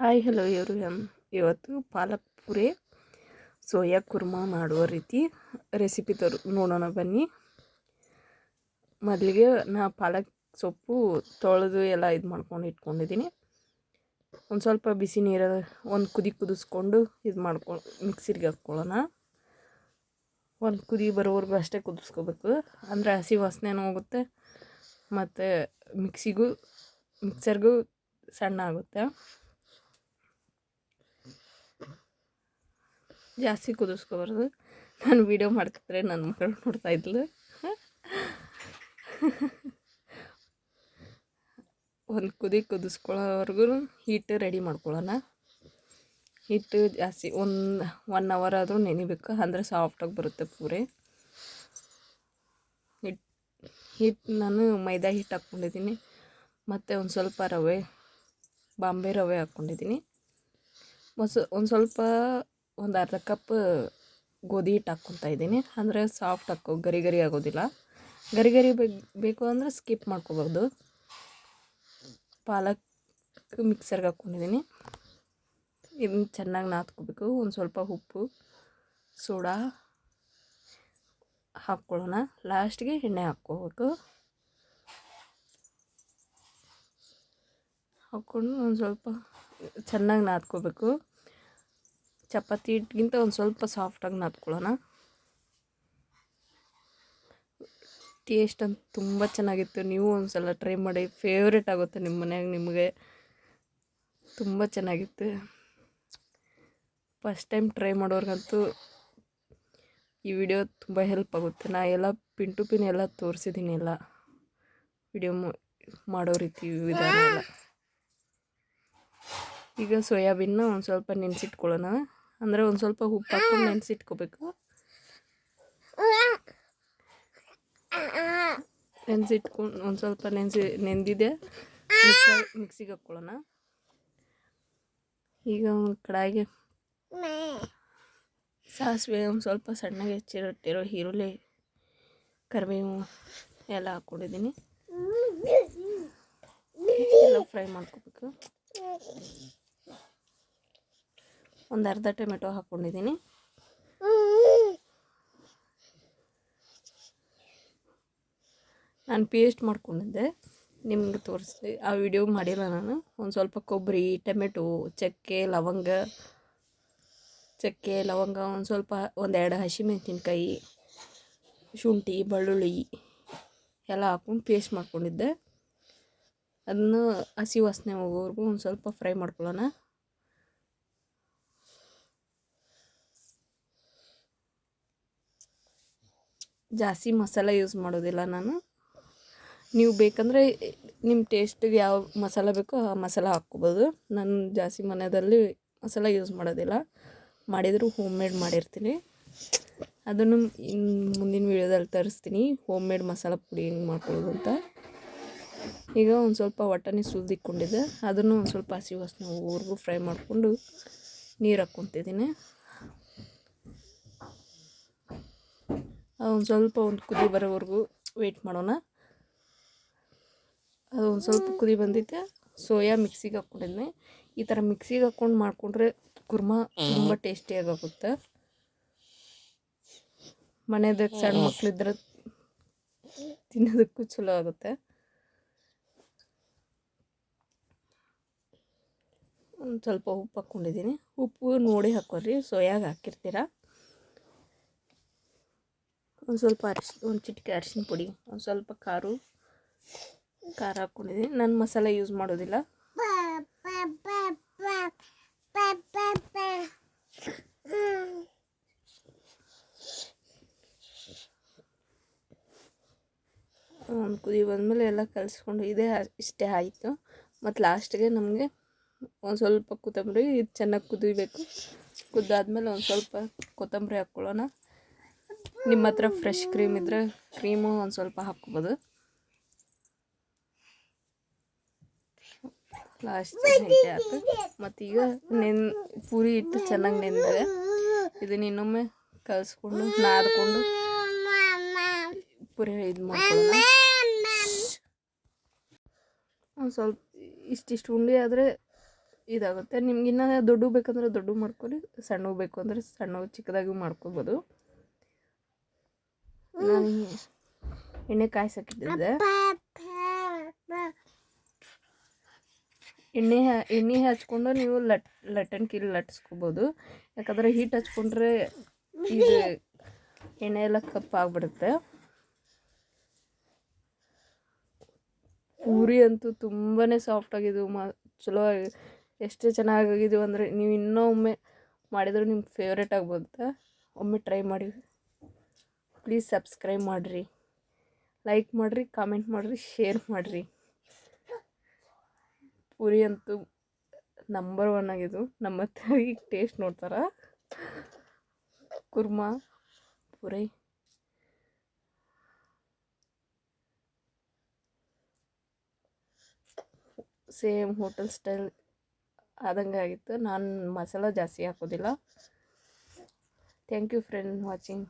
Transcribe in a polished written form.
Hi hello ಇವತ್ತು ಪಾಲಕ್ puri soya Kurma ಮಾಡುವ ರೀತಿ ರೆಸಿಪಿ ನೋಡೋಣ ಬನ್ನಿ. ಮೊದಲಿಗೆ ನಾ ಪಾಲಕ್ ಸೊಪ್ಪು ತೊಳೆದು ಎಲ್ಲ ಇದು ಮಾಡ್ಕೊಂಡು ಇಟ್ಕೊಂಡಿದ್ದೀನಿ. ಒಂದು ಸ್ವಲ್ಪ ಬಿಸಿ ನೀರು ಒಂದು ಕುದಿಸ್ಕೊಂಡು ಇದು ಮಾಡ್ಕೊಂಡು ಮಿಕ್ಸಿಗೆ ಹಾಕ್ಕೊಳ್ಳೋಣ. ಒಂದು ಕುದಿ ಬರೋವರೆಗೂ ಅಷ್ಟೇ ಕುದಿಸ್ಕೋಬೇಕು, ಅಂದರೆ ಹಸಿ ವಾಸನೆನೂ ಹೋಗುತ್ತೆ ಮತ್ತು ಮಿಕ್ಸರ್ಗೂ ಸಣ್ಣ ಆಗುತ್ತೆ. ಜಾಸ್ತಿ ಕುದಿಸ್ಕೋಬಾರ್ದು. ನಾನು ವೀಡಿಯೋ ಮಾಡ್ತಿದ್ರೆ ನನ್ನ ಮಕ್ಕಳು ನೋಡ್ತಾಯಿದ್ಲು. ಒಂದು ಕುದಿಸ್ಕೊಳ್ಳೋವರೆಗೂ ಹಿಟ್ಟು ರೆಡಿ ಮಾಡ್ಕೊಳ್ಳೋಣ. ಹಿಟ್ಟು ಜಾಸ್ತಿ 1 ಅವರ್ ಆದರೂ ನೆನಿಬೇಕು, ಅಂದರೆ ಸಾಫ್ಟಾಗಿ ಬರುತ್ತೆ ಪೂರಿ. ಹಿಟ್ಟು ನಾನು ಮೈದಾ ಹಿಟ್ಟು ಹಾಕ್ಕೊಂಡಿದ್ದೀನಿ, ಮತ್ತು ಒಂದು ಸ್ವಲ್ಪ ಬಾಂಬೆ ರವೆ ಹಾಕ್ಕೊಂಡಿದ್ದೀನಿ. ಒಂದು ಅರ್ಧ ಕಪ್ ಗೋಧಿ ಹಿಟ್ಟು ಹಾಕ್ಕೊತಾ ಇದ್ದೀನಿ, ಅಂದರೆ ಸಾಫ್ಟ್ ಗರಿ ಆಗೋದಿಲ್ಲ. ಗರಿ ಬೇಕು ಅಂದರೆ ಸ್ಕಿಪ್ ಮಾಡ್ಕೋಬೋದು. ಪಾಲಕ್ ಮಿಕ್ಸರ್ಗೆ ಹಾಕ್ಕೊಂಡಿದ್ದೀನಿ. ಇದನ್ನು ಚೆನ್ನಾಗಿ ನಾದ್ಕೋಬೇಕು. ಒಂದು ಸ್ವಲ್ಪ ಉಪ್ಪು ಸೋಡಾ ಹಾಕ್ಕೊಳ್ಳೋಣ. ಲಾಸ್ಟ್ಗೆ ಎಣ್ಣೆ ಹಾಕ್ಕೋಬೇಕು. ಹಾಕ್ಕೊಂಡು ಒಂದು ಸ್ವಲ್ಪ ಚೆನ್ನಾಗಿ ನಾದ್ಕೋಬೇಕು. ಚಪಾತಿ ಹಿಟ್ಟಿಗಿಂತ ಒಂದು ಸ್ವಲ್ಪ ಸಾಫ್ಟಾಗಿ ನಾದ್ಕೊಳ್ಳೋಣ. ಟೇಸ್ಟ್ ಅಂತ ತುಂಬ ಚೆನ್ನಾಗಿತ್ತು. ನೀವು ಒಂದು ಸಲ ಟ್ರೈ ಮಾಡಿ, ಫೇವ್ರೇಟ್ ಆಗುತ್ತೆ ನಿಮ್ಮ ಮನ್ಯಾಗ. ನಿಮಗೆ ತುಂಬ ಚೆನ್ನಾಗಿತ್ತು. ಫಸ್ಟ್ ಟೈಮ್ ಟ್ರೈ ಮಾಡೋರ್ಗಂತೂ ಈ ವಿಡಿಯೋ ತುಂಬ ಹೆಲ್ಪ್ ಆಗುತ್ತೆ. ನಾ ಎಲ್ಲ ಪಿನ್ ಟು ಪಿನ್ ಎಲ್ಲ ತೋರಿಸಿದ್ದೀನಿ, ಎಲ್ಲ ವಿಡಿಯೋ ಮಾಡೋ ರೀತಿ ವಿಧಾನ ಎಲ್ಲ. ಈಗ ಸೋಯಾಬೀನ್ನ ಒಂದು ಸ್ವಲ್ಪ ನೆನೆಸಿಟ್ಕೊಳ್ಳೋಣ, ಅಂದರೆ ಒಂದು ಸ್ವಲ್ಪ ಉಪ್ಪು ಹಾಕ್ಕೊಂಡು ನೆನೆಸಿಟ್ಕೋಬೇಕು. ನೆನೆಸಿಟ್ಕೊಂಡು ಒಂದು ಸ್ವಲ್ಪ ನೆಂದಿದೆ ಮಿಕ್ಸಿಗೆ ಹಾಕ್ಕೊಳ್ಳೋಣ. ಈಗ ಒಂದು ಕಡಾಯಿಗೆ ಸಾಸಿವೆ, ಒಂದು ಸ್ವಲ್ಪ ಸಣ್ಣಗೆ ಹೆಚ್ಚಿಟ್ಟಿರೋ ಈರುಳ್ಳಿ, ಕರಿಬೇವು ಎಲ್ಲ ಹಾಕ್ಕೊಂಡಿದ್ದೀನಿ. ಎಲ್ಲ ಫ್ರೈ ಮಾಡ್ಕೋಬೇಕು. ಒಂದು ಅರ್ಧ ಟೊಮೆಟೊ ಹಾಕ್ಕೊಂಡಿದ್ದೀನಿ. ನಾನು ಪೇಸ್ಟ್ ಮಾಡ್ಕೊಂಡಿದ್ದೆ, ನಿಮ್ಗೆ ತೋರಿಸ್ದೆ, ಆ ವಿಡಿಯೋ ಮಾಡಿಲ್ಲ ನಾನು. ಒಂದು ಸ್ವಲ್ಪ ಕೊಬ್ಬರಿ, ಟೊಮೆಟೊ, ಚಕ್ಕೆ ಲವಂಗ, ಒಂದು ಸ್ವಲ್ಪ 1-2 ಹಸಿಮೆಣಸಿನ್ಕಾಯಿ, ಶುಂಠಿ, ಬೆಳ್ಳುಳ್ಳಿ ಎಲ್ಲ ಹಾಕ್ಕೊಂಡು ಪೇಸ್ಟ್ ಮಾಡ್ಕೊಂಡಿದ್ದೆ. ಅದನ್ನು ಹಸಿ ವಾಸನೆ ಹೋಗೋವರೆಗೂ ಒಂದು ಸ್ವಲ್ಪ ಫ್ರೈ ಮಾಡ್ಕೊಳ್ಳೋಣ. ಜಾಸ್ತಿ ಮಸಾಲೆ ಯೂಸ್ ಮಾಡೋದಿಲ್ಲ ನಾನು. ನೀವು ಬೇಕಂದರೆ ನಿಮ್ಮ ಟೇಸ್ಟಿಗೆ ಯಾವ ಮಸಾಲೆ ಬೇಕೋ ಆ ಮಸಾಲೆ ಹಾಕ್ಕೋಬೋದು. ನಾನು ಜಾಸ್ತಿ ಮನೆಯಲ್ಲಿ ಮಸಾಲೆ ಯೂಸ್ ಮಾಡೋದಿಲ್ಲ. ಮಾಡಿದರೂ ಹೋಮ್ ಮೇಡ್ ಮಾಡಿರ್ತೀನಿ. ಅದನ್ನು ಮುಂದಿನ ವೀಡಿಯೋದಲ್ಲಿ ತರಿಸ್ತೀನಿ, ಹೋಮ್ ಮೇಡ್ ಮಸಾಲೆ ಪುಡಿ ಹೆಂಗೆ ಮಾಡ್ಕೊಳ್ಳೋದು ಅಂತ. ಈಗ ಒಂದು ಸ್ವಲ್ಪ ಒಟ್ಟನೆ ಸುಲಿದಿಟ್ಕೊಂಡಿದ್ದೆ, ಅದನ್ನು ಒಂದು ಸ್ವಲ್ಪ ಹಸಿ ವಾಸನೆ ಹೋಗೋವರೆಗೂ ಫ್ರೈ ಮಾಡಿಕೊಂಡು ನೀರು ಹಾಕ್ಕೊತಿದ್ದೀನಿ. ಒಂದು ಸ್ವಲ್ಪ ಕುದಿ ಬರೋವರೆಗೂ ವೆಯ್ಟ್ ಮಾಡೋಣ. ಅದು ಒಂದು ಸ್ವಲ್ಪ ಕುದಿ ಬಂದಿದ್ದೆ, ಸೋಯಾ ಮಿಕ್ಸಿಗೆ ಹಾಕ್ಕೊಂಡಿದ್ದೆ. ಈ ಥರ ಮಿಕ್ಸಿಗೆ ಹಾಕ್ಕೊಂಡು ಮಾಡಿಕೊಂಡ್ರೆ ಕುರ್ಮಾ ತುಂಬ ಟೇಸ್ಟಿಯಾಗುತ್ತೆ. ಮನೆಯದಾಗ ಸಣ್ಣ ಮಕ್ಕಳಿದ್ರೆ ತಿನ್ನೋದಕ್ಕೂ ಚಲೋ ಆಗುತ್ತೆ. ಒಂದು ಸ್ವಲ್ಪ ಉಪ್ಪು ಹಾಕ್ಕೊಂಡಿದ್ದೀನಿ. ಉಪ್ಪು ನೋಡಿ ಹಾಕೋರಿ, ಸೋಯಾಗೆ ಹಾಕಿರ್ತೀರ. ಒಂದು ಸ್ವಲ್ಪ ಒಂದು ಚಿಟಿಕೆ ಅರಿಶಿನ ಪುಡಿ, ಒಂದು ಸ್ವಲ್ಪ ಖಾರ ಹಾಕ್ಕೊಂಡಿದ್ದೀನಿ. ನಾನು ಮಸಾಲೆ ಯೂಸ್ ಮಾಡೋದಿಲ್ಲ. ಒಂದು ಕುದಿ ಬಂದಮೇಲೆ ಎಲ್ಲ ಕಲಿಸ್ಕೊಂಡು ಇಷ್ಟೇ ಆಯಿತು. ಮತ್ತು ಲಾಸ್ಟಿಗೆ ನಮಗೆ ಒಂದು ಸ್ವಲ್ಪ ಕೊತ್ತಂಬರಿ, ಇದು ಚೆನ್ನಾಗಿ ಕುದಿಬೇಕು. ಕುದ್ದಾದ್ಮೇಲೆ ಒಂದು ಸ್ವಲ್ಪ ಕೊತ್ತಂಬರಿ ಹಾಕ್ಕೊಳ್ಳೋಣ. ನಿಮ್ಮ ಹತ್ರ ಫ್ರೆಶ್ ಕ್ರೀಮ್ ಇದ್ದರೆ ಕ್ರೀಮು ಒಂದು ಸ್ವಲ್ಪ ಹಾಕ್ಕೋಬೋದು. ಲಾಸ್ಟ್ ಆಯ್ತು. ಮತ್ತೀಗ ಪೂರಿ ಹಿಟ್ಟು ಚೆನ್ನಾಗಿ ನೆಂದಿದೆ. ಇದನ್ನ ಇನ್ನೊಮ್ಮೆ ಕಲಿಸ್ಕೊಂಡು ನಾದ್ಕೊಂಡು ಪೂರಿ ಇದು ಮಾಡ್ಕೊಳ್ಳೋಣ. ಒಂದು ಸ್ವಲ್ಪ ಇಷ್ಟಿಷ್ಟು ಉಂಡೆ ಆದರೆ ಇದಾಗುತ್ತೆ. ನಿಮ್ಗಿನ್ನ ದೊಡ್ಡ ಬೇಕಂದ್ರೆ ದೊಡ್ಡ ಮಾಡ್ಕೊಳ್ಳಿ, ಸಣ್ಣ ಬೇಕು ಅಂದರೆ ಸಣ್ಣ ಚಿಕ್ಕದಾಗಿ ಮಾಡ್ಕೊಬೋದು. ನಾನು ಎಣ್ಣೆ ಕಾಯ್ಸಕ್ಕಿಟ್ಟಿದ್ದೆ. ಎಣ್ಣೆ ಹಚ್ಕೊಂಡು ನೀವು ಲಟ್ಟಣಿಕೆಲಿ ಲಟ್ಟಿಸ್ಕೋಬೋದು. ಯಾಕಂದರೆ ಹೀಟ್ ಹಚ್ಕೊಂಡ್ರೆ ಇದು ಎಣ್ಣೆ ಎಲ್ಲ ಕಪ್ಪಾಗ್ಬಿಡುತ್ತೆ. ಪೂರಿ ಅಂತೂ ತುಂಬಾ ಸಾಫ್ಟಾಗಿದ್ದು ಚಲೋ ಎಷ್ಟು ಚೆನ್ನಾಗಿದ್ದು ಅಂದರೆ ನೀವು ಇನ್ನೂ ಒಮ್ಮೆ ಮಾಡಿದ್ರೆ ನಿಮ್ಗೆ ಫೇವ್ರೇಟ್ ಆಗ್ಬೋದಾ. ಒಮ್ಮೆ ಟ್ರೈ ಮಾಡಿ. ಪ್ಲೀಸ್ ಸಬ್ಸ್ಕ್ರೈಬ್ ಮಾಡಿರಿ, ಲೈಕ್ ಮಾಡಿರಿ, ಕಾಮೆಂಟ್ ಮಾಡಿರಿ, ಶೇರ್ ಮಾಡಿರಿ. ಪೂರಿ ಅಂತೂ ನಂಬರ್ 1 ಆಗಿದ್ದು. ನಮ್ಮ ಹತ್ರ ಈಗ ಟೇಸ್ಟ್ ನೋಡ್ತಾರ. Kurma puri same hotel style ಆದಂಗೆ ಆಗಿತ್ತು. ನಾನು ಮಸಾಲ ಜಾಸ್ತಿ ಹಾಕೋದಿಲ್ಲ. Thank you friend watching.